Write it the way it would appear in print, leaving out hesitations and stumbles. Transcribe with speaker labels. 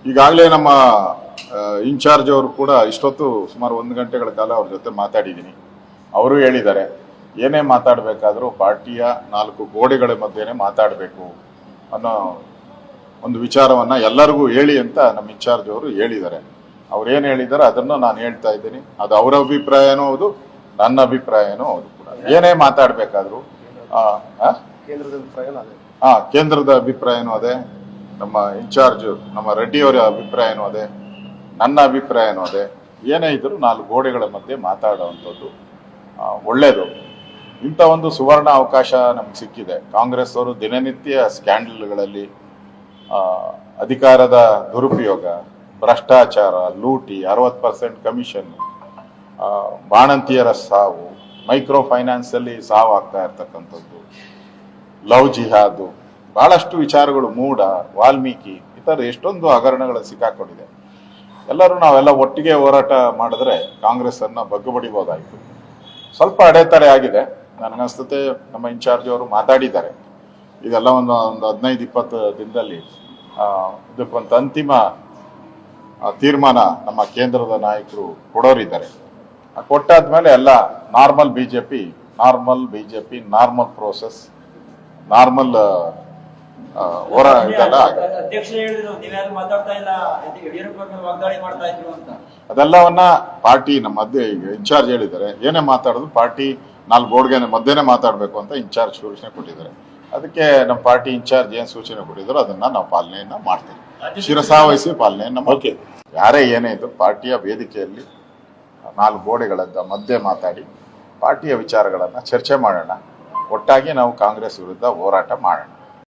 Speaker 1: ಈಗಾಗಲೇ ನಮ್ಮ ಇನ್ಚಾರ್ಜ್ ಅವರು ಕೂಡ ಇಷ್ಟೊತ್ತು ಸುಮಾರು 1 ಗಂಟೆಗಳ ಕಾಲ ಅವ್ರ ಜೊತೆ ಮಾತಾಡಿದ್ದೀನಿ. ಅವರು ಹೇಳಿದ್ದಾರೆ ಏನೇ ಮಾತಾಡಬೇಕಾದ್ರೂ ಪಾರ್ಟಿಯ 4 ಗೋಡೆಗಳ ಮಧ್ಯೆನೇ ಮಾತಾಡಬೇಕು ಅನ್ನೋ ಒಂದು ವಿಚಾರವನ್ನ ಎಲ್ಲರಿಗೂ ಹೇಳಿ ಅಂತ ನಮ್ಮ ಇನ್ಚಾರ್ಜ್ ಅವರು ಹೇಳಿದ್ದಾರೆ. ಅವ್ರು ಏನು ಹೇಳಿದ್ದಾರೆ ಅದನ್ನು ನಾನು ಹೇಳ್ತಾ ಇದ್ದೀನಿ. ಅದು ಅವರ ಅಭಿಪ್ರಾಯನೂ ಹೌದು, ನನ್ನ ಅಭಿಪ್ರಾಯನೂ ಹೌದು ಕೂಡ. ಏನೇ ಮಾತಾಡಬೇಕಾದ್ರೂ ಕೇಂದ್ರದ ಅಭಿಪ್ರಾಯನೂ ಅದೇ, ನಮ್ಮ ಇನ್ಚಾರ್ಜ್ ನಮ್ಮ ರೆಡ್ಡಿ ಅವರ ಅಭಿಪ್ರಾಯನೂ ಅದೇ, ನನ್ನ ಅಭಿಪ್ರಾಯನೂ ಅದೇ. ಏನೇ ಇದ್ರೂ 4 ಗೋಡೆಗಳ ಮಧ್ಯೆ ಮಾತಾಡುವಂಥದ್ದು ಒಳ್ಳೆಯದು. ಇಂಥ ಒಂದು ಸುವರ್ಣ ಅವಕಾಶ ನಮ್ಗೆ ಸಿಕ್ಕಿದೆ. ಕಾಂಗ್ರೆಸ್ ಅವರು ದಿನನಿತ್ಯ ಸ್ಕ್ಯಾಂಡಲ್ಗಳಲ್ಲಿ ಅಧಿಕಾರದ ದುರುಪಯೋಗ, ಭ್ರಷ್ಟಾಚಾರ, ಲೂಟಿ, 60% ಕಮಿಷನ್, ಬಾಣಂತಿಯರ ಸಾವು, ಮೈಕ್ರೋ ಫೈನಾನ್ಸ್ ಅಲ್ಲಿ ಸಾವು ಆಗ್ತಾ ಇರ್ತಕ್ಕಂಥದ್ದು, ಲವ್ ಜಿಹಾದು, ಬಹಳಷ್ಟು ವಿಚಾರಗಳು, ಮೂಡ, ವಾಲ್ಮೀಕಿ, ಈ ಥರ ಎಷ್ಟೊಂದು ಹಗರಣಗಳು ಸಿಕ್ಕಾಕೊಂಡಿದೆ. ಎಲ್ಲರೂ ನಾವೆಲ್ಲ ಒಟ್ಟಿಗೆ ಹೋರಾಟ ಮಾಡಿದ್ರೆ ಕಾಂಗ್ರೆಸ್ ಅನ್ನ ಬಗ್ಗುಬಡಿಬೋದಾಯಿತು. ಸ್ವಲ್ಪ ಅಡೆತಡೆ ಆಗಿದೆ. ನನಗನ್ಸುತ್ತೆ ನಮ್ಮ ಇನ್ಚಾರ್ಜ್ ಅವರು ಮಾತಾಡಿದ್ದಾರೆ. ಇದೆಲ್ಲ ಒಂದು 15-20 ದಿನದಲ್ಲಿ ಇದಕ್ಕೊಂದು ಅಂತಿಮ ತೀರ್ಮಾನ ನಮ್ಮ ಕೇಂದ್ರದ ನಾಯಕರು ಕೊಡೋರಿದ್ದಾರೆ. ಕೊಟ್ಟಾದ್ಮೇಲೆ ಎಲ್ಲ normal BJP, normal process, normal ಇದೆಲ್ಲ ಅದೆಲ್ಲವನ್ನ ಪಾರ್ಟಿ ನಮ್ಮ ಇನ್ಚಾರ್ಜ್ ಹೇಳಿದ್ದಾರೆ. ಏನೇ ಮಾತಾಡಿದ್ರು ಪಾರ್ಟಿ 4 ಗೋಡೆಗೆ ಮಧ್ಯೆನೇ ಮಾತಾಡಬೇಕು ಅಂತ ಇನ್ಚಾರ್ಜ್ ಸೂಚನೆ ಕೊಟ್ಟಿದ್ದಾರೆ. ಅದಕ್ಕೆ ನಮ್ಮ ಪಾರ್ಟಿ ಇನ್ಚಾರ್ಜ್ ಏನ್ ಸೂಚನೆ ಕೊಟ್ಟಿದ್ರು ಅದನ್ನ ನಾವು ಪಾಲನೆಯನ್ನ ಮಾಡ್ತೀವಿ, ಶಿರಸಾವಹಿಸಿ ಪಾಲನೆಯನ್ನ ಮಾಡ್ತೀವಿ. ಯಾರೇ ಏನೇ ಇದ್ರು ಪಾರ್ಟಿಯ ವೇದಿಕೆಯಲ್ಲಿ 4 ಗೋಡೆಗಳ ಮಧ್ಯೆ ಮಾತಾಡಿ ಪಾರ್ಟಿಯ ವಿಚಾರಗಳನ್ನ ಚರ್ಚೆ ಮಾಡೋಣ. ಒಟ್ಟಾಗಿ ನಾವು ಕಾಂಗ್ರೆಸ್ ವಿರುದ್ಧ ಹೋರಾಟ ಮಾಡೋಣ.